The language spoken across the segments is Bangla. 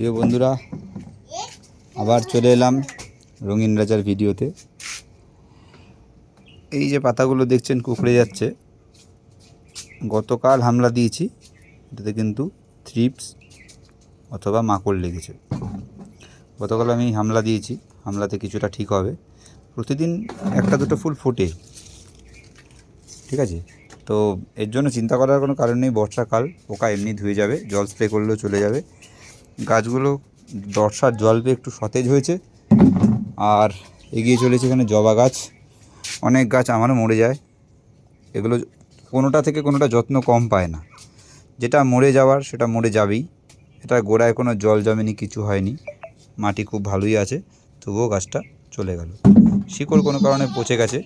প্রিয় বন্ধুরা, আবার চলে এলাম রঙিন রাজার ভিডিওতে। এই যে পাতাগুলো দেখছেন কুঁকড়ে যাচ্ছে, গতকাল হামলা দিয়েছি, এটাতে কিন্তু থ্রিপস অথবা মাকড় লেগেছে। গতকাল আমি হামলা দিয়েছি, হামলাতে কিছুটা ঠিক হবে। প্রতিদিন একটা দুটো ফুল ফোটে, ঠিক আছে। তো এর জন্য চিন্তা করার কোনো কারণ নেই। বর্ষাকাল, পোকা এমনি ধুয়ে যাবে, জল স্প্রে করলেও চলে যাবে। গাছগুলো বর্ষার জল পেয়ে একটু সতেজ হয়েছে। আর এগিয়ে চলেছে এখানে জবা গাছ। অনেক গাছ আমারও মরে যায়, এগুলো কোনোটা থেকে কোনোটা যত্ন কম পায় না। যেটা মরে যাওয়ার সেটা মরে যাবেই। এটা গোড়ায় কোনো জল জমেনি, কিছু হয়নি, মাটি খুব ভালোই আছে, তবুও গাছটা চলে গেল। শিকড় কোনো কারণে পচে গেছে,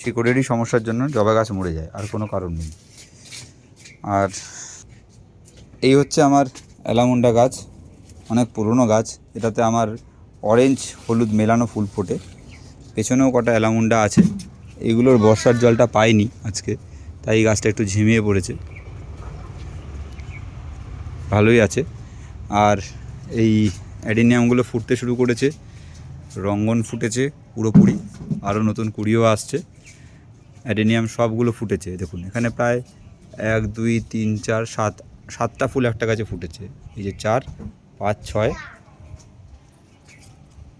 শিকড়েরই সমস্যার জন্য জবা গাছ মরে যায়, আর কোনো কারণ নেই। আর এই হচ্ছে আমার অ্যালামুন্ডা গাছ, অনেক পুরনো গাছ। এটাতে আমার অরেঞ্জ হলুদ মেলানো ফুল ফোটে। পেছনেও কটা অ্যালামুন্ডা আছে। এগুলোর বর্ষার জলটা পাইনি আজকে, তাই এই গাছটা একটু ঝিমিয়ে পড়েছে, ভালোই আছে। আর এই অ্যাডিনিয়ামগুলো ফুটতে শুরু করেছে, রঙ্গন ফুটেছে পুরোপুরি, আরও নতুন কুড়িও আসছে। অ্যাডিনিয়াম সবগুলো ফুটেছে, দেখুন এখানে প্রায় 1 2 3 4 7টা ফুল একটা গাছে ফুটেছে। এই যে 4 5 6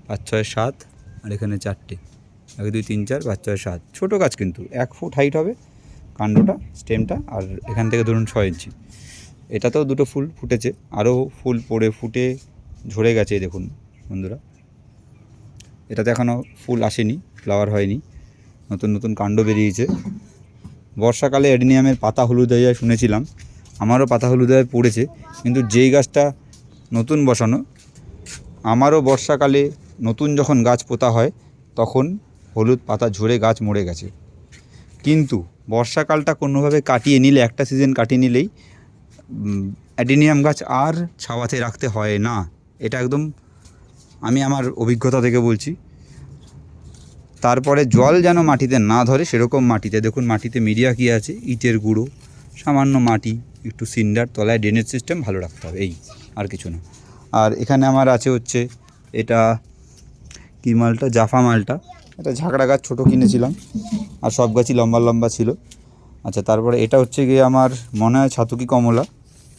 5 6 7, আর এখানে 4টে, 1 2 3 4 5 6 7। ছোটো গাছ কিন্তু 1 ফুট হাইট হবে কাণ্ডটা, স্টেমটা, আর এখান থেকে ধরুন 6 ইঞ্চি। এটাতেও দুটো ফুল ফুটেছে, আরও ফুল পড়ে ফুটে ঝরে গেছে। দেখুন বন্ধুরা, এটাতে এখনও ফুল আসেনি, ফ্লাওয়ার হয়নি, নতুন নতুন কাণ্ড বেরিয়েছে। বর্ষাকালে অ্যাডিনিয়ামের পাতা হলুদ হয়ে যায় শুনেছিলাম, আমারও পাতা হলুদ হয়ে পড়েছে। কিন্তু যেই গাছটা নতুন বসানো, আমারও বর্ষাকালে নতুন যখন গাছ পোতা হয় তখন হলুদ পাতা ঝরে গাছ মরে গেছে। কিন্তু বর্ষাকালটা কোনোভাবে কাটিয়ে নিলে, একটা সিজন কাটিয়ে নিলেই অ্যাডিনিয়াম গাছ আর ছাওয়াতে রাখতে হয় না। এটা একদম আমি আমার অভিজ্ঞতা থেকে বলছি। তারপরে জল যেন মাটিতে না ধরে সেরকম মাটিতে, দেখুন মাটিতে মিডিয়া কী আছে, ইটের গুঁড়ো, সামান্য মাটি, একটু সিন্ডার, তলায় ড্রেনেজ সিস্টেম ভালো রাখতে হবে, এই আর কিছু না। আর এখানে আমার আছে হচ্ছে এটা কী মালটা, জাফা মালটা। এটা ঝাঁকড়া গাছ, ছোটো কিনেছিলাম, আর সব গাছই লম্বা লম্বা ছিল। আচ্ছা, তারপরে এটা হচ্ছে গিয়ে আমার মনে হয় ছাতুকি কমলা।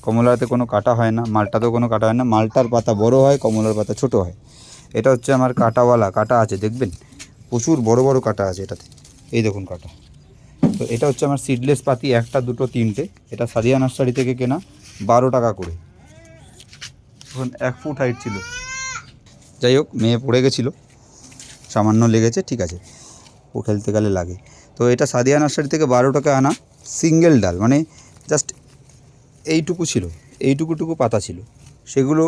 কমলাতে কোনো কাটা হয় না, মালটাতেও কোনো কাটা হয় না। মালটার পাতা বড় হয়, কমলার পাতা ছোটো হয়। এটা হচ্ছে আমার কাটাওয়ালা, কাটা আছে দেখবেন, প্রচুর বড় বড় কাটা আছে এটাতে, এই দেখুন কাটা। তো এটা হচ্ছে আমার সিডলেস পাতি, 1টা 2টো 3টে। এটা সাদিয়া নার্সারি থেকে কেনা, 12 টাকা করে। এখন 1 ফুট হাইট ছিল। যাই হোক, মেয়ে পড়ে গেছিলো, সামান্য লেগেছে, ঠিক আছে, ও খেলতে গেলে লাগে। তো এটা সাদিয়া নার্সারি থেকে 12 টাকা আনা, সিঙ্গেল ডাল, মানে জাস্ট এইটুকু ছিল, এইটুকুটুকু পাতা ছিল। সেগুলো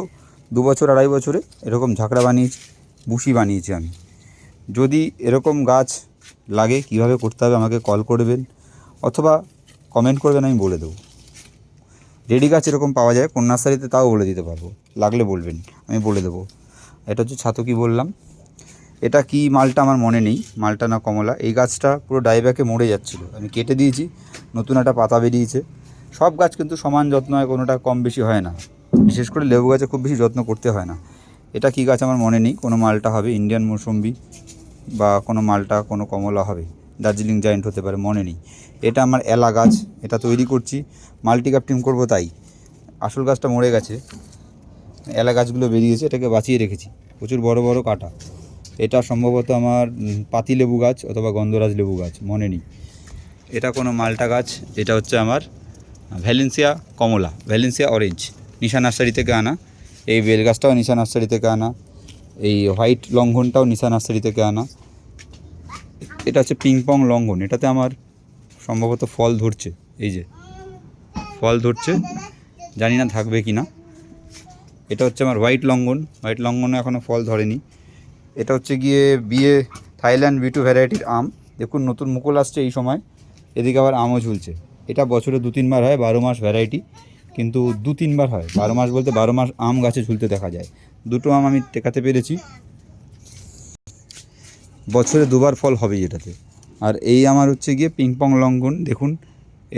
2 বছর 2.5 বছরে এরকম ঝাঁকড়া বানিয়েছি, বুশি বানিয়েছি আমি। যদি এরকম গাছ লাগে, কিভাবে করতে হবে আমাকে কল করবেন অথবা কমেন্ট করবেন, আমি বলে দেবো। রেডি গাছ এরকম পাওয়া যায় কোন নার্সারিতে, তাও বলে দিতে পারবো, লাগলে বলবেন, আমি বলে দেবো। এটা হচ্ছে ছাতুকি বললাম। এটা কি মালটা আমার মনে নেই, মালটা না কমলা। এই গাছটা পুরো ডাইব্যাকে মরে যাচ্ছিলো, আমি কেটে দিয়েছি, নতুন একটা পাতা বেরিয়েছে। সব গাছ কিন্তু সমান যত্ন হয়, কোনোটা কম বেশি হয় না। বিশেষ করে লেবু গাছে খুব বেশি যত্ন করতে হয় না। এটা কি গাছ আমার মনে নেই, কোনো মালটা হবে, ইন্ডিয়ান মৌসম্বি বা কোনো মালটা, কোনো কমলা হবে, দার্জিলিং জায়েন্ট হতে পারে, মনে নেই। এটা আমার এলা গাছ, এটা তৈরি করছি, মাল্টিক্যাপটিং করবো, তাই আসল গাছটা মরে গেছে, এলা গাছগুলো বেরিয়েছে, এটাকে বাঁচিয়ে রেখেছি। প্রচুর বড় বড় কাটা। এটা সম্ভবত আমার পাতি লেবু গাছ অথবা গন্ধরাজ লেবু গাছ, মনে নেই। এটা কোনো মালটা গাছ। এটা হচ্ছে আমার ভ্যালেন্সিয়া কমলা, ভ্যালেন্সিয়া অরেঞ্জ, নিশা নার্সারি থেকে আনা। এই বেল গাছটাও নিশা নার্সারি থেকে আনা। এই হোয়াইট লঙ্ঘনটাও নিশা নার্সারি থেকে আনা। এটা হচ্ছে পিংপং লঙ্ঘন, এটাতে আমার সম্ভবত ফল ধরছে, এই যে ফল ধরছে, জানি না থাকবে কি না। এটা হচ্ছে আমার হোয়াইট লঙ্ঘন, হোয়াইট লঙ্ঘনে এখনও ফল ধরেনি। এটা হচ্ছে গিয়ে বিয়ে থাইল্যান্ড B2 ভ্যারাইটির আম, দেখুন নতুন মুকুল আসছে এই সময়, এদিকে আবার আমও ঝুলছে। এটা বছরে 2-3 বার হয়, 12 মাস ভ্যারাইটি, কিন্তু 2-3 বার হয়। 12 মাস বলতে 12 মাস আম গাছে ঝুলতে দেখা যায়। 2টো আম আমি টেকাতে পেরেছি, বছরে 2বার ফল হবেই এটাতে। আর এই আমার হচ্ছে গিয়ে পিংপং লঙ্ঘন, দেখুন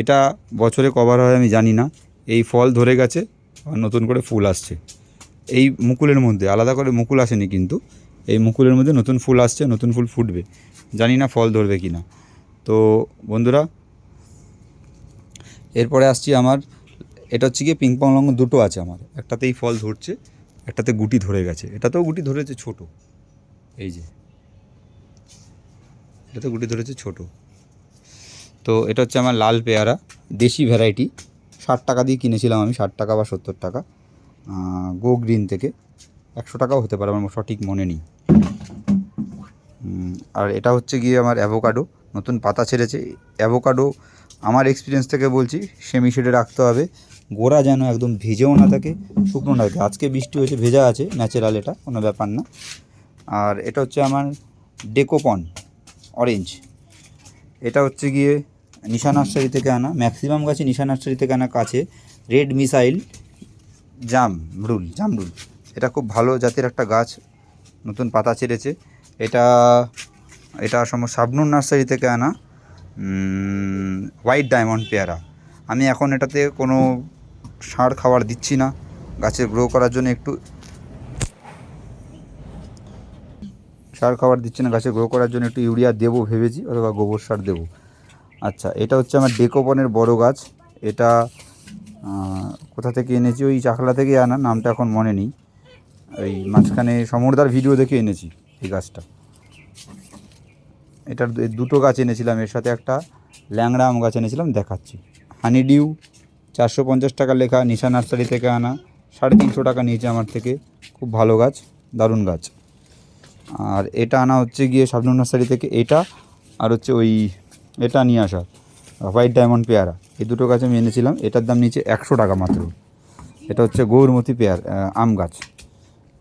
এটা বছরে কবার হয় আমি জানি না। এই ফল ধরে গেছে আর নতুন করে ফুল আসছে। এই মুকুলের মধ্যে আলাদা করে মুকুল আসেনি, কিন্তু এই মুকুলের মধ্যে নতুন ফুল আসছে, নতুন ফুল ফুটবে, জানি না ফল ধরবে কি না। তো বন্ধুরা, এরপরে আসছি আমার, এটা হচ্ছে গিয়ে পিংপং লঙ্ঘ দুটো আছে আমার, একটাতেই ফল ধরছে, একটাতে গুটি ধরে গেছে, এটাতেও গুটি ধরেছে ছোট, এই যে এটাতে গুটি ধরেছে ছোট। তো এটা হচ্ছে আমার লাল পেয়ারা, দেশি ভ্যারাইটি, 60 টাকা দিয়ে কিনেছিলাম আমি, 60 টাকা বা 70 টাকা, গো গ্রিন থেকে, 100 টাকাও হতে পারে, আমার সঠিক মনে নেই। আর এটা হচ্ছে গিয়ে আমার অ্যাভোকাডো, নতুন পাতা ছেড়েছে। অ্যাভোকাডো আমার এক্সপিরিয়েন্স থেকে বলছি সেমি শেডে রাখতে হবে, গোড়া যেন একদম ভেজেও না থাকে, শুকনো না থাকে। আজকে বৃষ্টি হয়েছে, ভেজা আছে, ন্যাচারাল, এটা কোনো ব্যাপার না। আর এটা হচ্ছে আমার ডেকোপন অরেঞ্জ, এটা হচ্ছে গিয়ে নিশা নার্সারি থেকে আনা, ম্যাক্সিমাম গাছে নিশা নার্সারি থেকে আনা, কাছে রেড মিসাইল জামরুল, এটা খুব ভালো জাতের একটা গাছ, নতুন পাতা ছেড়েছে। এটা এটা শাবনুর নার্সারি থেকে আনা হোয়াইট ডায়মন্ড পেয়ারা। আমি এখন এটাতে কোনো সার খাবার দিচ্ছি না, গাছে গ্রো করার জন্য একটু সার খাবার দিচ্ছি না, গাছে গ্রো করার জন্য একটু ইউরিয়া দেবো ভেবেছি, অথবা গোবর সার দেবো। আচ্ছা, এটা হচ্ছে আমার ডেকোপনের বড় গাছ, এটা কোথা থেকে এনেছি, ওই চাকলা থেকে আনা, নামটা এখন মনে নেই, ওই মাঝখানে সমরদার ভিডিও দেখে এনেছি এই গাছটা। এটার দুটো গাছ এনেছিলাম, এর সাথে একটা ল্যাংড়া আম গাছ এনেছিলাম, দেখাচ্ছি। হানিডিউ 450 টাকা লেখা, নিশা নার্সারি থেকে আনা, 350 টাকা নিয়েছে আমার থেকে, খুব ভালো গাছ, দারুণ গাছ। আর এটা আনা হচ্ছে গিয়ে শাবনুর নার্সারি থেকে, এটা আর হচ্ছে ওই এটা নিয়ে আসা হোয়াইট ডায়মন্ড পেয়ারা, এই দুটো গাছ আমি এনেছিলাম, এটার দাম নিচে 100 টাকা মাত্র। এটা হচ্ছে গৌরমতি আম গাছ,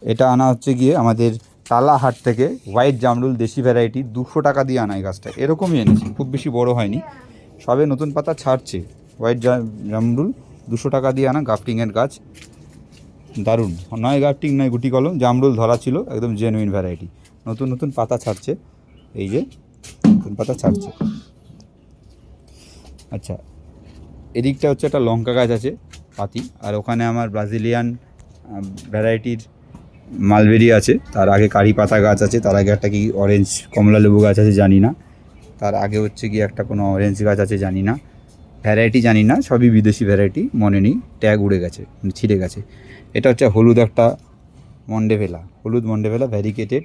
এটা আনা হচ্ছে গিয়ে আমাদের টালাহাট থেকে, হোয়াইট জামরুল দেশি ভ্যারাইটি, 200 টাকা দিয়ে আনা এই গাছটা, এরকমই এনেছি, খুব বেশি বড় হয়নি, সবে নতুন পাতা ছাড়ছে। হোয়াইট জামরুল 200 টাকা দিয়ে আনা, গ্রাফটিংয়ের গাছ, দারুণ, নয় গ্রাফটিং নয় গুটি কলম, জামরুল ধরা ছিল, একদম জেনুইন ভ্যারাইটি, নতুন পাতা ছাড়ছে, এই যে নতুন পাতা ছাড়ছে। আচ্ছা, এদিকটা হচ্ছে একটা লঙ্কা গাছ আছে পাতি, আর ওখানে আমার ব্রাজিলিয়ান ভ্যারাইটির মালবেরি আছে, তার আগে কারি পাতা গাছ আছে, তার আগে একটা কি অরেঞ্জ কমলা লেবু গাছ আছে জানি না, তার আগে হচ্ছে কি একটা কোনো অরেঞ্জ গাছ আছে জানি না, ভ্যারাইটি জানি না, সবই বিদেশি ভ্যারাইটি, মনে নেই, ট্যাগ উড়ে গেছে, ছিঁড়ে গেছে। এটা হচ্ছে হলুদ একটা হলুদ মন্ডেভেলা ভ্যারিকেটেড,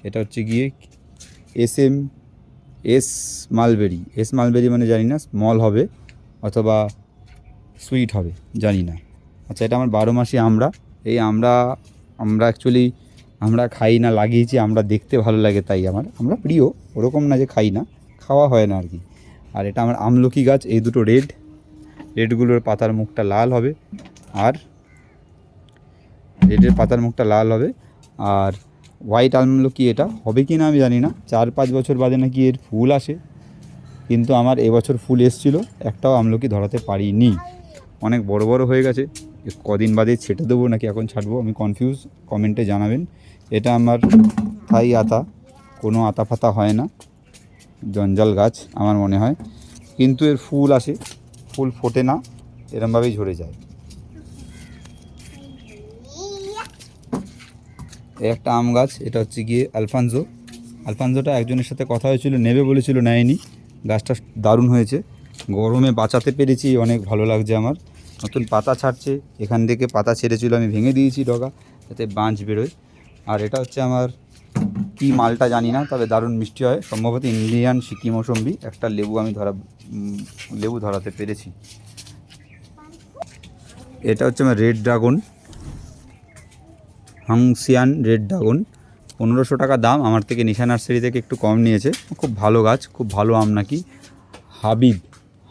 এটা হচ্ছে গিয়ে এস মালবেরি মানে জানি না, স্মল হবে অথবা সুইট হবে জানি না। আচ্ছা, এটা আমার 12 মাসি আমরা, এই আমরা অ্যাকচুয়ালি আমরা খাই না, লাগিয়েছি, আমরা দেখতে ভালো লাগে তাই আমরা প্রিয়, ওরকম না যে খাই না, খাওয়া হয় না আর কি। আর এটা আমার আমলকি গাছ, এই দুটো রেডগুলোর পাতার মুখটা লাল হবে, আর রেডের পাতার মুখটা লাল হবে। আর হোয়াইট আমলকি এটা হবে কি না আমি জানি না, 4-5 বছর বাদে নাকি এর ফুল আসে, কিন্তু আমার এবছর ফুল এসেছিলো, একটাও আমলকি ধরাতে পারিনি, অনেক বড় হয়ে গেছে, কদিন বাদে ছেটে দেবো নাকি এখন ছাড়বো আমি কনফিউজ, কমেন্টে জানাবেন। এটা আমার থাই আতা, কোনো আতা ফাতা হয় না, জঞ্জাল গাছ আমার মনে হয়, কিন্তু এর ফুল আসে, ফুল ফোটে না, এরমভাবেই ঝরে যায়। এই একটা আম গাছ, এটা হচ্ছে গিয়ে আলফানজোটা একজনের সাথে কথা হয়েছিল, নেবে বলেছিল, নেয়নি, গাছটা দারুণ হয়েছে, গরমে বাঁচাতে পেরেছি, অনেক ভালো লাগছে আমার। নতুন পাতা ছাড়ছে, এখান থেকে পাতা ছেড়েছিল, আমি ভেঙে দিয়েছি ডগা, যাতে বাঁশ বেরোয়। আর এটা হচ্ছে আমার কি মালটা জানি না, তবে দারুণ মিষ্টি হয়, সম্ভবত ইন্ডিয়ান সিকি মৌসম্বি, একটা লেবু ধরাতে পেরেছি। এটা হচ্ছে আমার রেড ড্রাগন, হাংসিয়ান রেড ড্রাগন, 1500 টাকা দাম, আমার থেকে নিশা নার্সারি থেকে একটু কম নিয়েছে, খুব ভালো গাছ, খুব ভালো আম নাকি,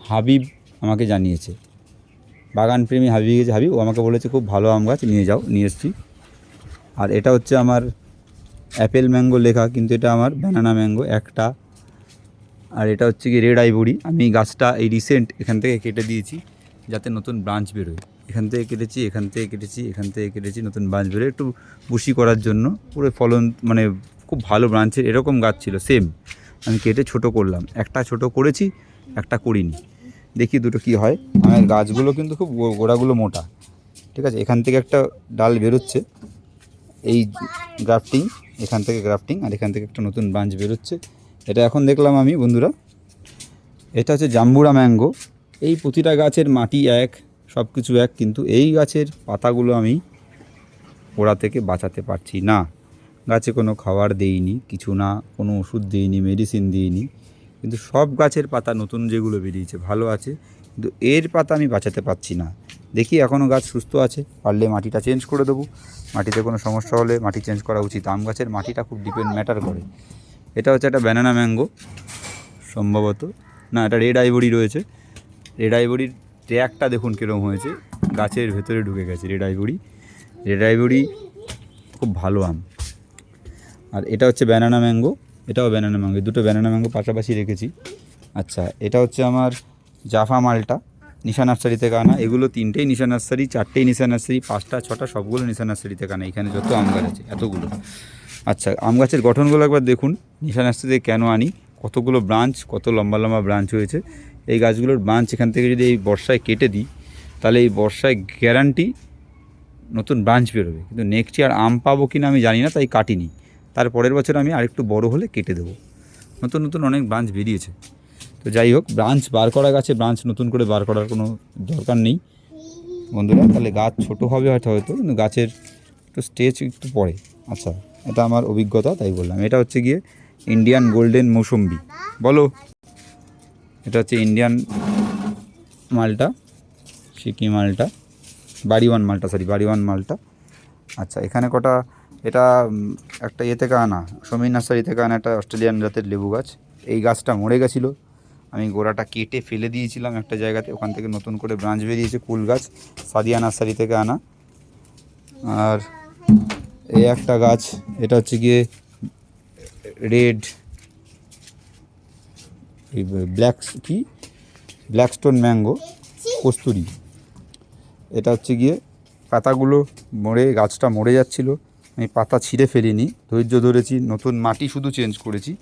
হাবিব আমাকে জানিয়েছে, বাগানপ্রেমী হাবিব, ও আমাকে বলেছে খুব ভালো আম গাছ, নিয়ে এসেছি। আর এটা হচ্ছে আমার অ্যাপেল ম্যাঙ্গো লেখা, কিন্তু এটা আমার ব্যানানা ম্যাঙ্গো একটা। আর এটা হচ্ছে কি রেড আইভরি, আমি গাছটা এই রিসেন্ট এখান থেকে কেটে দিয়েছি, যাতে নতুন ব্রাঞ্চ বেরোয়, এখান থেকে কেটেছি, নতুন ব্রাঞ্চ বেরোয়, একটু বুশি করার জন্য, পুরো ফলন মানে খুব ভালো ব্রাঞ্চের এরকম গাছ ছিল সেম, আমি কেটে ছোট করলাম, একটা ছোট করেছি, একটা করিনি, দেখি দুটো কি হয়। আমার গাছগুলো কিন্তু খুব গোড়াগুলো মোটা, ঠিক আছে। এখান থেকে একটা ডাল বেরোচ্ছে, এই গ্রাফটিং, এখান থেকে গ্রাফটিং, আর এখান থেকে একটা নতুন ব্রাঞ্চ বেরোচ্ছে। এটা এখন দেখলাম আমি বন্ধুরা, এটা হচ্ছে জাম্বুরা ম্যাঙ্গো। এই প্রতিটা গাছের মাটি এক, সব কিছু এক, কিন্তু এই গাছের পাতাগুলো আমি ওরা থেকে বাঁচাতে পারছি না। গাছে কোনো খাবার দেইনি, কিছু না, কোনো ওষুধ দিইনি, মেডিসিন দিইনি, কিন্তু সব গাছের পাতা নতুন যেগুলো বেরিয়েছে ভালো আছে, কিন্তু এর পাতা আমি বাঁচাতে পারছি না। দেখি এখনও গাছ সুস্থ আছে, পারলে মাটিটা চেঞ্জ করে দেবো। মাটিতে কোনো সমস্যা হলে মাটি চেঞ্জ করা উচিত। আম গাছের মাটিটা খুব ম্যাটার করে। এটা হচ্ছে একটা ব্যানানা ম্যাঙ্গো সম্ভবত, না এটা রেড আইভরি রয়েছে। রেড আইভরির ট্র্যাকটা দেখুন কীরকম হয়েছে, গাছের ভেতরে ঢুকে গেছে রেড আইভরি খুব ভালো আম। আর এটা হচ্ছে ব্যানানা ম্যাঙ্গো, এটাও ব্যানানা ম্যাঙ্গো, দুটো ব্যানানা ম্যাঙ্গো পাশাপাশি রেখেছি। আচ্ছা, এটা হচ্ছে আমার জাফা মালটা, নিশা নার্সারি থেকে আনা। এগুলো 3টেই নিশা নার্সারি, 4টেই নিশা নার্সারি, 5টা 6টা সবগুলো নিশা নার্সারি থেকে আনা। এখানে যত আম গাছ আছে এতগুলো। আচ্ছা, আম গাছের গঠনগুলো একবার দেখুন, নিশা নার্সারি থেকে কেন আনি, কতগুলো ব্রাঞ্চ, কত লম্বা লম্বা ব্রাঞ্চ হয়েছে। এই গাছগুলোর ব্রাঞ্চ এখান থেকে যদি এই বর্ষায় কেটে দিই, তাহলে এই বর্ষায় গ্যারান্টি নতুন ব্রাঞ্চ বেরোবে, কিন্তু নেক্সট ইয়ার আম পাবো কিনা আমি জানি না, তাই কাটিনি। তার পরের বছর আমি আরেকটু বড় হলে কেটে দেবো। নতুন নতুন অনেক ব্রাঞ্চ বেরিয়েছে। তো যাই হোক, ব্রাঞ্চ বার করা গাছে ব্রাঞ্চ নতুন করে বার করার কোনো দরকার নেই বন্ধুরা, তাহলে গাছ ছোটো হবে হয়তো, কিন্তু গাছের একটু স্টেজ একটু পড়ে। আচ্ছা, এটা আমার অভিজ্ঞতা তাই বললাম। এটা হচ্ছে গিয়ে ইন্ডিয়ান গোল্ডেন মৌসম্বি, বলো। এটা হচ্ছে ইন্ডিয়ান মালটা, সিকিম মালটা, বাড়িওয়ান মালটা। আচ্ছা, এখানে কটা, এটা একটা ইয়ে থেকে আনা, সমীর নার্সারি থেকে আনা একটা অস্ট্রেলিয়ান জাতের লেবু গাছ। এই গাছটা মরে গেছিলো, আমি গোড়াটা কেটে ফেলে দিয়েছিলাম একটা জায়গাতে, ওখান থেকে নতুন করে ব্রাঞ্চ বেরিয়েছে, কুল গাছ, সাদিয়া নার্সারি থেকে আনা। আর এই একটা গাছ, এটা হচ্ছে গিয়ে রেড ব্ল্যাকস্টোন ম্যাঙ্গো কস্তুরি। এটা হচ্ছে গিয়ে পাতাগুলো গাছটা মরে যাচ্ছিলো, আমি পাতা ছিঁড়ে ফেলিনি, ধৈর্য ধরেছি, নতুন মাটি শুধু চেঞ্জ করেছি।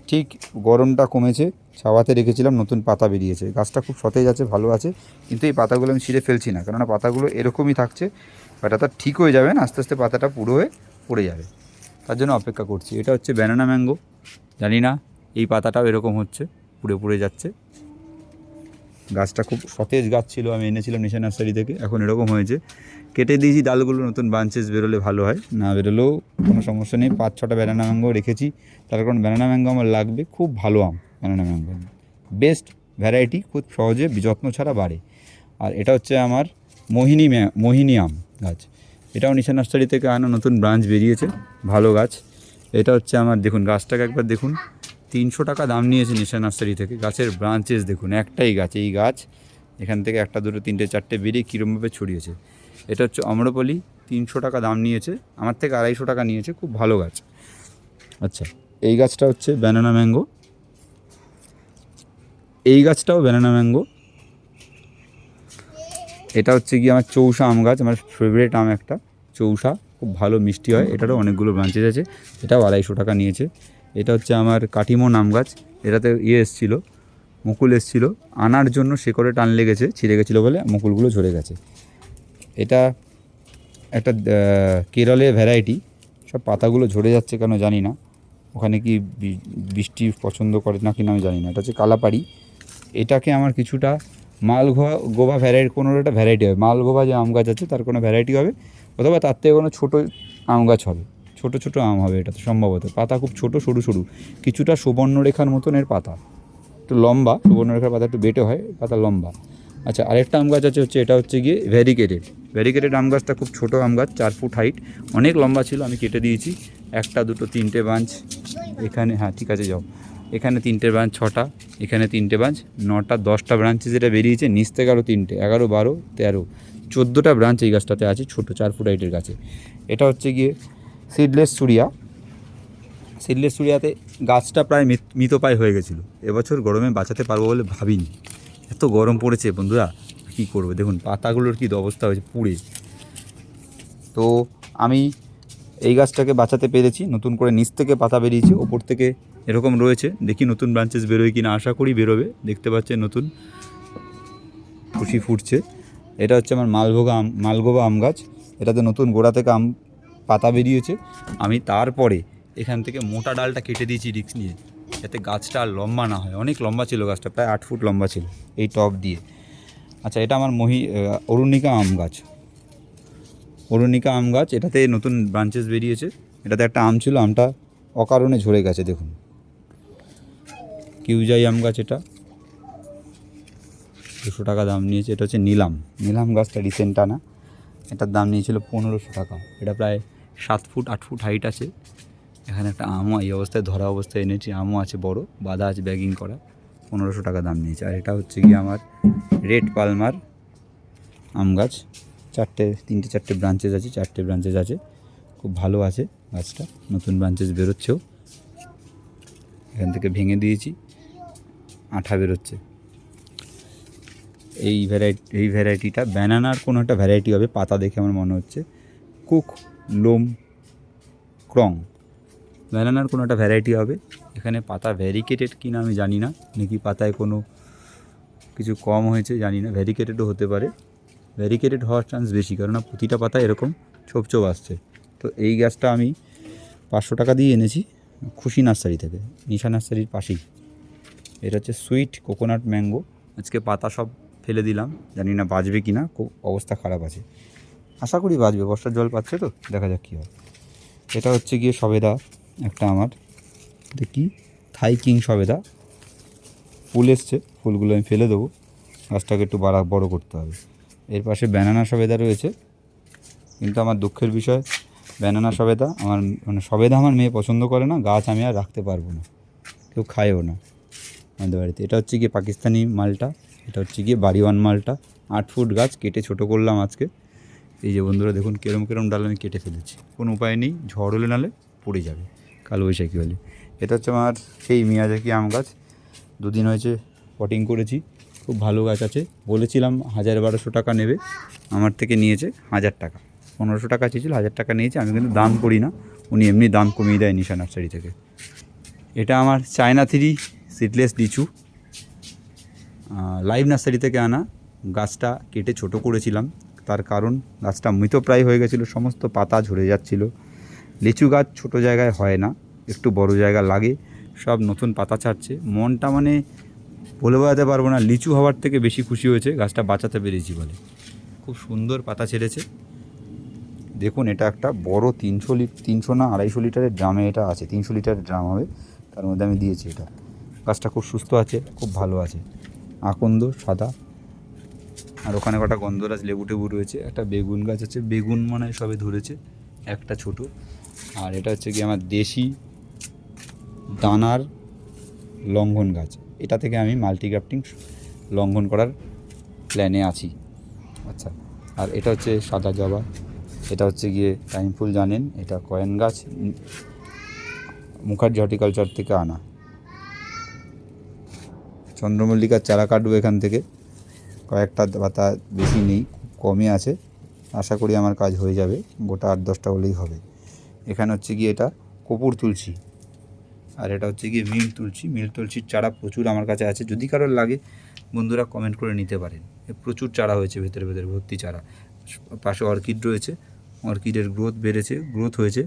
ঠিক গরমটা কমেছে, ছাওয়াতে রেখেছিলাম, নতুন পাতা বেরিয়েছে, গাছটা খুব সতেজ আছে, ভালো আছে। কিন্তু এই পাতাগুলো আমি ছিঁড়ে ফেলছি না, কেননা পাতাগুলো এরকমই থাকছে, পাতাটা ঠিক হয়ে যাবে না, আস্তে আস্তে পাতাটা পুরো হয়ে পড়ে যাবে, তার জন্য অপেক্ষা করছি। এটা হচ্ছে ব্যানানা ম্যাঙ্গো, জানি না এই পাতাটাও এরকম হচ্ছে, পুড়ে যাচ্ছে। গাছটা খুব সতেজ গাছ ছিল, আমি এনেছিলাম নিশা নার্সারি থেকে, এখন এরকম হয়েছে। কেটে দিয়েছি ডালগুলো, নতুন ব্রাঞ্চেস বেরোলে ভালো হয়, না বেরোলেও কোনো সমস্যা নেই। 5-6টা ব্যানানা ম্যাঙ্গো রেখেছি, তার কারণ ব্যানানা ম্যাঙ্গো আমার লাগবে, খুব ভালো আম ব্যানানা ম্যাঙ্গো, বেস্ট ভ্যারাইটি, খুব সহজে যত্ন ছাড়া বাড়ে। আর এটা হচ্ছে আমার মোহিনী আম গাছ, এটাও নিশা নার্সারি থেকে আনা, নতুন ব্রাঞ্চ বেরিয়েছে, ভালো গাছ। এটা হচ্ছে আমার, দেখুন গাছটাকে একবার দেখুন, 300 টাকা দাম নিয়েছে নিশা নার্সারি থেকে। গাছের ব্রাঞ্চেস দেখুন, একটাই গাছ, এই গাছ এখান থেকে 1, 2, 3, 4টে বেরিয়ে কীরমভাবে ছড়িয়েছে। এটা হচ্ছে অম্রপলি, 300 টাকা দাম নিয়েছে, আমার থেকে 250 টাকা নিয়েছে, খুব ভালো গাছ। আচ্ছা, এই গাছটা হচ্ছে ব্যানানা ম্যাঙ্গো, এই গাছটাও ব্যানানা ম্যাঙ্গো। এটা হচ্ছে কি আমার চৌষা আম গাছ, আমার ফেভারিট আম একটা, চৌষা, খুব ভালো মিষ্টি হয়, এটারও অনেকগুলো ব্রাঞ্চেস আছে, এটাও 250 টাকা নিয়েছে। এটা হচ্ছে আমার কাটিমন আম গাছ, এটাতে এসেছিলো, মুকুল এসেছিলো, আনার জন্য শেকড়ে টান লেগেছে, ছিঁড়ে গেছিলো বলে মুকুলগুলো ঝরে গেছে। এটা একটা কেরলের ভ্যারাইটি, সব পাতাগুলো ঝরে যাচ্ছে কেন জানি না, ওখানে কি বৃষ্টি পছন্দ করে না কিনা আমি জানি না। এটা হচ্ছে কালাপাড়ি, এটাকে আমার কিছুটা মালগোভা ভ্যারাইটি, কোনো একটা ভ্যারাইটি হবে, মালগোভা যে আম গাছ আছে তার কোনো ভ্যারাইটি হবে, অথবা তার থেকে কোনো ছোটো আম গাছ হবে, ছোটো আম হবে এটা তো সম্ভবত। পাতা খুব ছোটো, সরু, কিছুটা সুবর্ণরেখার মতন এর পাতা, একটু লম্বা, সুবর্ণরেখার পাতা একটু বেটে হয়, পাতা লম্বা। আচ্ছা, আরেকটা আম গাছ আছে, এটা হচ্ছে গিয়ে ভ্যারিকেটেড আম গাছটা খুব ছোটো আম গাছ, 4 ফুট হাইট, অনেক লম্বা ছিল, আমি কেটে দিয়েছি। 1, 2, 3টে ব্রাঞ্চ এখানে, হ্যাঁ ঠিক আছে যাও, এখানে 3টে ব্রাঞ্চ, 6টা, এখানে 3টে ব্রাঞ্চ, 9টা 10টা ব্রাঞ্চে যেটা বেরিয়েছে, নিচ থেকে আরও 3টে, 11, 12, 13, 14টা ব্রাঞ্চ এই গাছটাতে আছে, ছোটো 4 ফুট হাইটের গাছে। এটা হচ্ছে গিয়ে সিডলেস সুরিয়াতে গাছটা প্রায় মৃতপ্রায় হয়ে গেছিলো, এবছর গরমে বাঁচাতে পারবো বলে ভাবিনি, এত গরম পড়েছে বন্ধুরা, কী করবো, দেখুন পাতাগুলোর কী অবস্থা হয়েছে পুড়ে। তো আমি এই গাছটাকে বাঁচাতে পেরেছি, নতুন করে নিচ থেকে পাতা বেরিয়েছে, ওপর থেকে এরকম রয়েছে, দেখি নতুন ব্রাঞ্চেস বেরোয় কিনা, আশা করি বেরোবে। দেখতে পাচ্ছেন নতুন খুশি ফুটছে। এটা হচ্ছে আমার মালগোবা আম গাছ। এটাতে নতুন গোড়া থেকে আম পাতা বেরিয়েছে। আমি তারপরে এখান থেকে মোটা ডালটা কেটে দিয়েছি রিস্ক নিয়ে, যাতে গাছটা আর লম্বা না হয়। অনেক লম্বা ছিল গাছটা, প্রায় 8 ফুট লম্বা ছিল এই টব দিয়ে। আচ্ছা, এটা আমার অরুণিকা আম গাছ। অরুণিকা আম গাছ, এটাতে নতুন ব্রাঞ্চেস বেরিয়েছে। এটাতে একটা আম ছিল, আমটা অকারণে ঝরে গেছে দেখুন। কিউজাই আম গাছ, এটা 200 টাকা দাম নিয়েছে। এটা হচ্ছে নীলাম গাছটা রিসেন্ট আনা, এটার দাম নিয়েছিল 1500 টাকা। এটা প্রায় 7 ফুট 8 ফুট হাইট আছে। এখানে একটা আমও এই অবস্থায় ধরা অবস্থায় এনেছি, আমও আছে বড়, বাঁধা আছে ব্যাগিং করা, 1500 টাকা দাম নিয়েছে। আর এটা হচ্ছে কি আমার রেড পালমার আম গাছ, 3-4টে ব্রাঞ্চেস আছে, 4টে ব্রাঞ্চেস আছে, খুব ভালো আছে গাছটা, নতুন ব্রাঞ্চেস বেরোচ্ছেও। এখান থেকে ভেঙে দিয়েছি, আঠা বেরোচ্ছে। এই ভ্যারাইটিটা ব্যানানার কোনো একটা ভ্যারাইটি হবে, পাতা দেখে আমার মনে হচ্ছে কুক লোম ক্রং, ব্যানানার কোনো একটা ভ্যারাইটি হবে। এখানে পাতা ভ্যারিকেটেড কিনা আমি জানি না, নাকি পাতায় কোনো কিছু কম হয়েছে জানি না, ভ্যারিকেটেডও হতে পারে। ভ্যারিকেটেড হওয়ার চান্স বেশি, কারণ প্রতিটা পাতা এরকম ছোপ আসছে। তো এই গাছটা আমি 500 টাকা দিয়ে এনেছি খুশি নার্সারি থেকে, নিশা নার্সারির পাশেই। এটা হচ্ছে সুইট কোকোনাট ম্যাঙ্গো। আজকে পাতা সব ফেলে দিলাম, জানি না বাঁচবে কি না, খুব অবস্থা খারাপ আছে। আশা করি বাঁচবে, বর্ষার জল পাচ্ছে তো, দেখা যাক কী হয়। এটা হচ্ছে গিয়ে সবেদা একটা আমার, দেখি থাই কিং সবেদা, ফুল এসছে, ফুলগুলো আমি ফেলে দেবো, গাছটাকে একটু বড় করতে হবে। এর পাশে ব্যানানা সবেদা রয়েছে, কিন্তু আমার দুঃখের বিষয় ব্যানানা সবেদা সবেদা আমার মেয়ে পছন্দ করে না, গাছ আমি আর রাখতে পারবো না, কেউ খায়ও না আমাদের বাড়িতে। এটা হচ্ছে গিয়ে পাকিস্তানি মালটা, এটা হচ্ছে গিয়ে বাড়িওয়ান মালটা, 8 ফুট গাছ, কেটে ছোটো করলাম আজকে। এই যে বন্ধুরা দেখুন কেরম ডাল আমি কেটে ফেলেছি, কোনো উপায় নেই, ঝড় হলে নালে পড়ে যাবে, কালবৈশাখী হলে। এটা হচ্ছে আমার সেই মিয়াজাকি আম গাছ, 2 দিন হয়েছে পটিং করেছি, খুব ভালো গাছ আছে। বলেছিলাম 1000-1200 টাকা নেবে, আমার থেকে নিয়েছে 1000 টাকা, 1500 টাকা চেয়েছিল, 1000 টাকা নিয়েছে। আমি কিন্তু দাম করি না, উনি এমনি দাম কমিয়ে দেয় নিশা নার্সারি থেকে। এটা আমার চায়না 3 সিডলেস লিচু, লাইভ নার্সারি থেকে আনা। গাছটা কেটে ছোট করেছিলাম, তার কারণ গাছটা মৃতপ্রায় হয়ে গেছিলো, সমস্ত পাতা ঝরে যাচ্ছিলো। লিচু গাছ ছোট জায়গায় হয় না, একটু বড় জায়গা লাগে, সব নতুন পাতা ছাড়ছে। মনটা বলে বোঝাতে পারবো না, লিচু হওয়ার থেকে বেশি খুশি হয়েছে গাছটা বাঁচাতে পেরেছি বলে। খুব সুন্দর পাতা ছেড়েছে দেখুন। এটা একটা বড় 300 না 250 লিটারের ড্রামে এটা আছে, 300 লিটারের ড্রাম হবে, তার মধ্যে আমি দিয়েছি এটা। গাছটা খুব সুস্থ আছে, খুব ভালো আছে, আকন্দ সাদা। আর ওখানে কটা গন্ধরাজ লেবু টেবু রয়েছে, একটা বেগুন গাছ আছে, বেগুন মনে হয় সবে ধরেছে, একটা ছোট। আর এটা হচ্ছে কি আমার দেশি দানার লঙ্ঘন গাছ, এটা থেকে আমি মাল্টিগ্রাফটিং লঙ্ঘন করার প্ল্যানে আছি। আচ্ছা, আর এটা হচ্ছে সাদা জবা, এটা হচ্ছে গিয়ে টাইম ফুল জানেন, এটা কয়েন গাছ, মুখার্জি হর্টিকালচার থেকে আনা। চন্দ্রমল্লিকার চারা কাটবো এখান থেকে, কয়েকটা পাতা বেশি নেই, কমই আছে, আশা করি আমার কাজ হয়ে যাবে, গোটা 8-10টা হলেই হবে। এখানে হচ্ছে গিয়ে এটা কপুর তুলসী, আর এটা হচ্ছে গিয়ে মিল তুলসীর চারা প্রচুর আমার কাছে আছে, যদি কারোর লাগে বন্ধুরা কমেন্ট করে নিতে পারেন। প্রচুর চারা হয়েছে, ভেতরে ভর্তি চারা। পাশে অর্কিড রয়েছে, অর্কিডের গ্রোথ হয়েছে।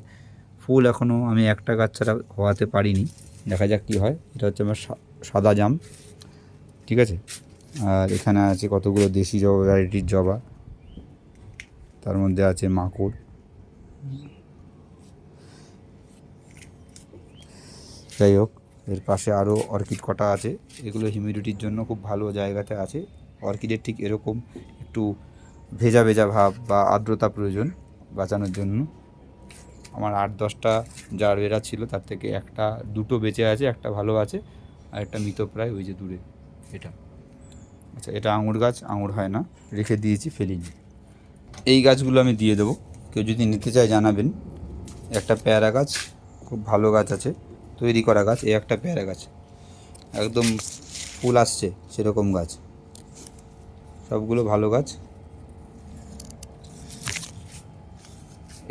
ফুল এখনও আমি একটা গাছ ছাড়া হওয়াতে পারিনি, দেখা যাক কী হয়। এটা হচ্ছে আমার সাদা জাম, ঠিক আছে। আর এখানে আছে কতগুলো দেশি জবা, ভ্যারাইটির জবা, তার মধ্যে আছে মাকড়। যাই হোক, এর পাশে আরও অর্কিড কটা আছে, এগুলো হিউমিডিটির জন্য খুব ভালো জায়গাতে আছে। অর্কিডের ঠিক এরকম একটু ভেজা ভাব বা আর্দ্রতা প্রয়োজন বাঁচানোর জন্য। আমার 8-10টা জার বেরা ছিল, তার থেকে 1-2টো বেঁচে আছে, একটা ভালো আছে, আর একটা মৃতপ্রায় ওই যে দূরে এটা। আচ্ছা, এটা আঙুর গাছ, আঙুর হয় না, রেখে দিয়েছি, ফেলিনি। এই গাছগুলো আমি দিয়ে দেবো, কেউ যদি নিতে চায় জানাবেন। একটা পেয়ারা গাছ, খুব ভালো গাছ আছে, তৈরি করা গাছ। এই একটা পেয়ারা গাছ, একদম ফুল আসছে সেরকম গাছ, সবগুলো ভালো গাছ।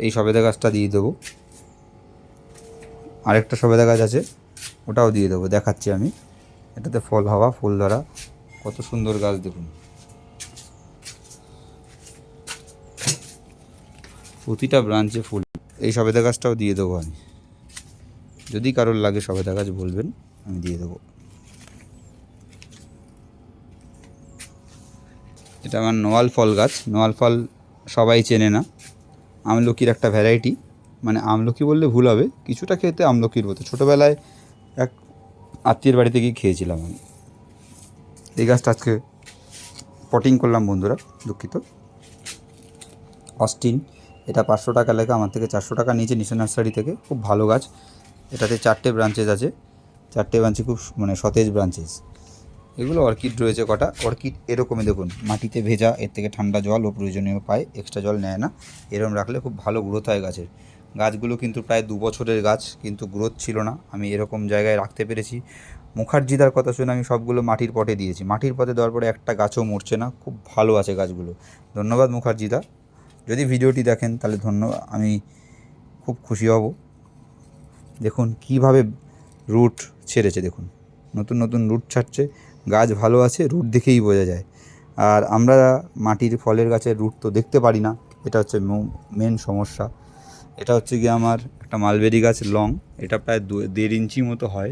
এই সবেদা গাছটা দিয়ে দেবো, আরেকটা সবেদা গাছ আছে, ওটাও দিয়ে দেবো, দেখাচ্ছি আমি। এটাতে ফুল ধরা, কত সুন্দর গাছ দেখুন। প্রতিটা ব্রাঞ্চে ফুল। এই সবেদা গাছটাও দিয়ে দেবো আমি, যদি কারোর লাগে সবেদা গাছ বলবেন, আমি দিয়ে দেবো। এটা আমার নোয়াল ফল গাছ। নোয়াল ফল সবাই চেনে না, আমলকির একটা ভ্যারাইটি, মানে আমলকি বললে ভুল হবে, কিছুটা খেতে আমলকির মতো। ছোটোবেলায় এক আত্মীয়ের বাড়িতে গিয়ে খেয়েছিলাম আমি। এই গাছটা আজকে পটিং করলাম বন্ধুরা, দুঃখিত। অস্টিন, এটা 500 টাকা লেখা, আমার থেকে 400 টাকা নিয়েছে নিশা নার্সারি থেকে। খুব ভালো গাছ। এটাতে 4টে ব্রাঞ্চেস আছে, 4টে ব্রাঞ্চে খুব মানে সতেজ ব্রাঞ্চেস। এগুলো অর্কিড রয়েছে কটা। অর্কিড এরকমই দেখুন, মাটিতে ভেজা, এর থেকে ঠান্ডা জল ও প্রয়োজনীয় পায়, এক্সট্রা জল নেয় না। এরকম রাখলে খুব ভালো গ্রোথ হয় গাছের। গাছগুলো কিন্তু প্রায় 2 বছরের গাছ, কিন্তু গ্রোথ ছিল না। আমি এরকম জায়গায় রাখতে পেরেছি। মুখার্জিদার কথা শুনে আমি সবগুলো মাটির পটে দিয়েছি। মাটির পটে দেওয়ার পরে একটা গাছও মরছে না, খুব ভালো আছে গাছগুলো। ধন্যবাদ মুখার্জিদা, যদি ভিডিওটি দেখেন তাহলে ধন্যবাদ, আমি খুব খুশি হব। দেখুন কীভাবে রুট ছেড়েছে, দেখুন নতুন নতুন রুট ছাড়ছে। গাছ ভালো আছে, রুট দেখেই বোঝা যায়। আর আমরা মাটির ফলের গাছের রুট তো দেখতে পারি না, এটা হচ্ছে মেন সমস্যা। এটা হচ্ছে গিয়ে আমার একটা মালবেরি গাছ, লং, এটা প্রায় 1.5 ইঞ্চি মতো হয়।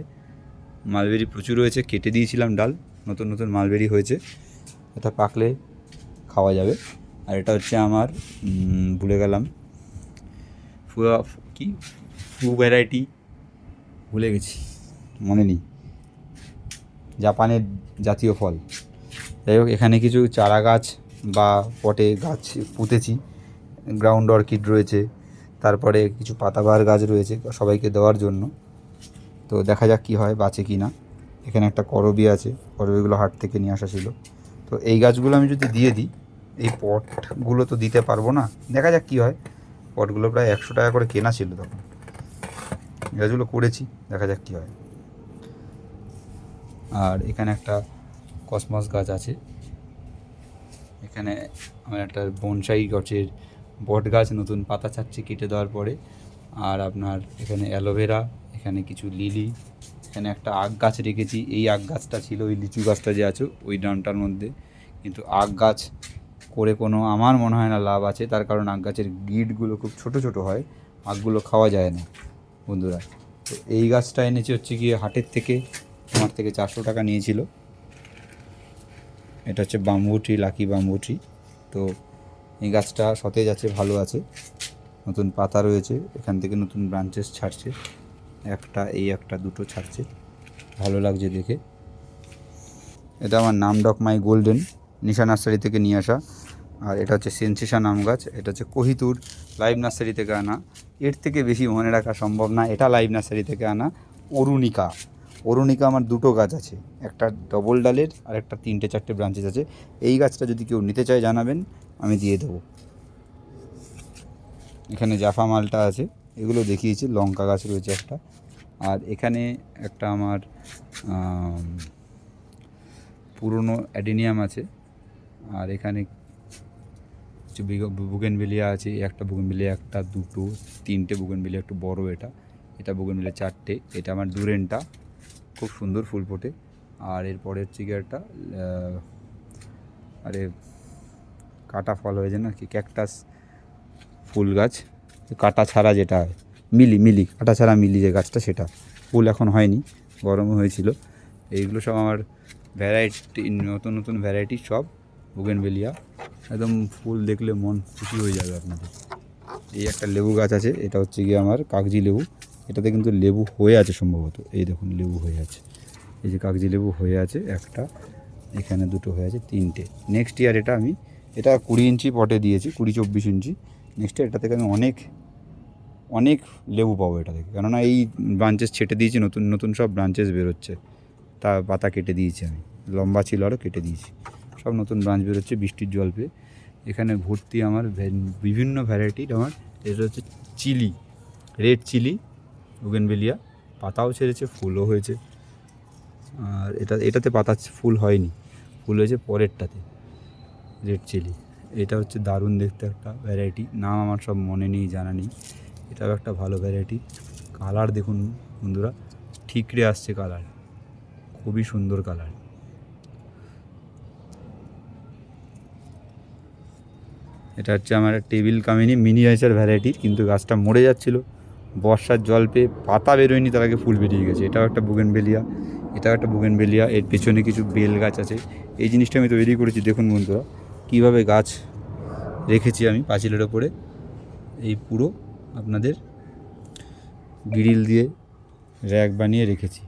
মালবেরি প্রচুর হয়েছে, কেটে দিয়েছিলাম ডাল, নতুন নতুন মালবেরি হয়েছে, এটা পাকলে খাওয়া যাবে। আর এটা হচ্ছে আমার ভুলে গেলাম কি ফু ভ্যারাইটি, ভুলে গেছি, মনে নেই, জাপানের জাতীয় ফল। যাই হোক, এখানে কিছু চারা গাছ বা পটে গাছ পুঁতেছি। গ্রাউন্ড অর্কিড রয়েছে, তারপরে কিছু পাতাবাহার গাছ রয়েছে সবাইকে দেওয়ার জন্য। তো দেখা যাক কী হয়, বাঁচে কি না। এখানে একটা করবি আছে, করবিগুলো হাট থেকে নিয়ে আসা ছিল। তো এই গাছগুলো আমি যদি দিয়ে দিই, এই পটগুলো তো দিতে পারবো না, দেখা যাক কী হয়। পটগুলো প্রায় 100 টাকা করে কেনা ছিল তখন, গাছগুলো করেছি, দেখা যাক কী হয়। আর এখানে একটা কসমস গাছ আছে। এখানে আমার একটা বনসাই গাছের বট গাছ নতুন পাতা ছাড়ছে কেটে দেওয়ার পরে। আর আপনার এখানে অ্যালোভেরা, এখানে কিছু লিলি, এখানে একটা আখ গাছ রেখেছি। এই আখ গাছটা ছিল ওই লিচু গাছটা যে আছে ওই ড্রামটার মধ্যে, কিন্তু আখ গাছ করে কোনো আমার মনে হয় না লাভ আছে, তার কারণ আখ গাছের গিটগুলো খুব ছোট ছোট হয়, আখগুলো খাওয়া যায় না বন্ধুরা। তো এই গাছটা এনেছি হচ্ছে গিয়ে হাটের থেকে, আমার থেকে 400 টাকা নিয়েছিল। এটা হচ্ছে bamboo tree, lucky bamboo tree. তো এই গাছটা সতেজ আছে, ভালো আছে, নতুন পাতা রয়েছে, এখান থেকে নতুন ব্রাঞ্চেস ছাড়ছে, একটা এই একটা দুটো ছাড়ছে, ভালো লাগছে দেখে। এটা আমার নামডক মাই গোল্ডেন, নিশা নার্সারি থেকে নিয়ে আসা। আর এটা হচ্ছে সেন্সেশন আম গাছ, এটা হচ্ছে কোহিতুর লাইভ নার্সারি থেকে আনা। এর থেকে বেশি মনে রাখা সম্ভব না, এটা লাইভ নার্সারি থেকে আনা। অরুণিকা, অরুণিকা আমার 2টো গাছ আছে, একটা ডবল ডালের আর একটা 3-4টে ব্রাঞ্চেস আছে। এই গাছটা যদি কেউ নিতে চায় জানাবেন, আমি দিয়ে দেবো। এখানে জাফা মালটা আছে, এগুলো দেখিয়েছি। লঙ্কা গাছ রয়েছে একটা। আর এখানে একটা আমার পুরনো অ্যাডিনিয়াম আছে। আর এখানে কিছু বুগেনভিলিয়া আছে, একটা বুগেনভিলিয়া, একটা দুটো 3টে বুগেনভিলিয়া, একটু বড় এটা, এটা বুগেনভিলিয়া 4টে। এটা আমার ডুরেনটা, খুব সুন্দর ফুল ফোটে। আর এরপরে হচ্ছে গিয়ে একটা আরে কাটা ফল হয়েছে না কি, ক্যাকটাস ফুল গাছ, কাটা ছাড়া যেটা হয়, মিলি কাটা ছাড়া মিলি যে গাছটা, সেটা ফুল এখন হয়নি, গরমও হয়েছিল। এইগুলো সব আমার ভ্যারাইটি, নতুন নতুন ভ্যারাইটি সব বুগেনভিলিয়া, একদম ফুল দেখলে মন খুশি হয়ে যাবে আপনাদের। এই একটা লেবু গাছ আছে, এটা হচ্ছে গিয়ে আমার কাগজি লেবু, এটাতে কিন্তু লেবু হয়ে আছে সম্ভবত, এই দেখুন লেবু হয়ে আছে, এই যে কাগজি লেবু হয়ে আছে একটা, এখানে দুটো হয়ে আছে, 3টে। নেক্সট ইয়ার এটা 20 ইঞ্চি পটে দিয়েছি, 20-24 ইঞ্চি। নেক্সট ইয়ার এটা থেকে আমি অনেক লেবু পাবো এটা থেকে, কেননা এই ব্রাঞ্চেস ছেটে দিয়েছি, নতুন নতুন সব ব্রাঞ্চেস বেরোচ্ছে। তা পাতা কেটে দিয়েছি আমি, লম্বা ছিল আরও, কেটে দিয়েছি, সব নতুন ব্রাঞ্চ বেরোচ্ছে বৃষ্টির জল পেয়ে। এখানে ভর্তি আমার বিভিন্ন ভ্যারাইটির আমার, এটা হচ্ছে চিলি, রেড চিলি বুগেনভিলিয়া, পাতাও ছেড়েছে, ফুলও হয়েছে। আর এটাতে পাতা ফুল হয়নি, ফুল হয়েছে পরেরটাতে, রেড চিলি। এটা হচ্ছে দারুণ দেখতে একটা ভ্যারাইটি, নাম আমার সব মনে নেই, জানা নেই। এটাও একটা ভালো ভ্যারাইটি। কালার দেখুন বন্ধুরা, ঠিকরে আসছে কালার, খুবই সুন্দর কালার। এটা হচ্ছে আমার টেবিল কামিনী মিনিয়েচার ভ্যারাইটি, কিন্তু গাছটা মরে যাচ্ছিল, বর্ষার জল পেয়ে পাতা বেরোয়নি, তার আগে ফুল বেরিয়ে গেছে। এটাও একটা বুগেনভেলিয়া, এটাও একটা বুগেনভেলিয়া। এর পেছনে কিছু বেল গাছ আছে। এই জিনিসটা আমি তৈরি করেছি, দেখুন বন্ধুরা কীভাবে গাছ রেখেছি আমি পাঁচিলের ওপরে। এই পুরো আপনাদের গ্রিল দিয়ে র্যাক বানিয়ে রেখেছি।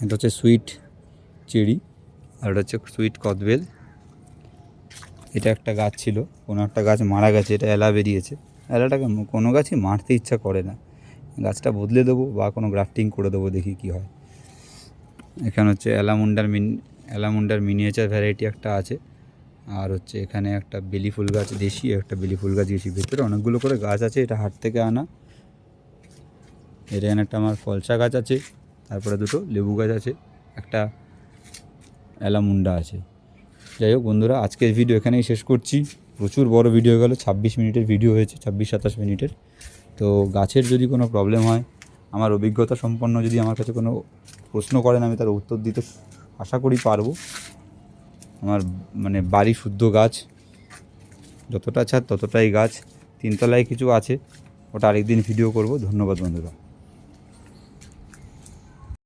এটা হচ্ছে সুইট চেরি, আর এটা হচ্ছে সুইট কদবেল। এটা একটা গাছ ছিল, কোনো একটা গাছ মারা গেছে, এটা এলা বেরিয়েছে। এলাটাকে কোনো গাছই মারতে ইচ্ছা করে না, গাছটা বদলে দেবো বা কোনো গ্রাফটিং করে দেবো, দেখি কি হয়। এখানে হচ্ছে অ্যালামুন্ডার মিনিয়েচার ভ্যারাইটি একটা আছে, আর হচ্ছে এখানে একটা বেলি ফুল গাছ দেশি, একটা বেলি ফুল গাছ দেশি। ভেতরে অনেকগুলো করে গাছ আছে, এটা হাট থেকে আনা। এখানে একটা আমার ফলসা গাছ আছে, তারপরে দুটো লেবু গাছ আছে, একটা অ্যালামুন্ডা আছে। যাই হোক বন্ধুরা, আজকের ভিডিও এখানেই শেষ করছি। প্রচুর বড় ভিডিও গেল, 26 মিনিটের ভিডিও হয়েছে, 26-27 মিনিটের। তো গাছের যদি কোনো প্রবলেম হয়, আমার অভিজ্ঞতা সম্পন্ন যদি আমার কাছে কোনো প্রশ্ন করেন, আমি তার উত্তর দিতে আশা করি পারবো। আমার মানে বাড়ি শুদ্ধ গাছ, যতটা ছাদ ততটাই গাছ। 3 তলায় কিছু আছে, ওটা আরেকদিন ভিডিও করব। ধন্যবাদ বন্ধুরা।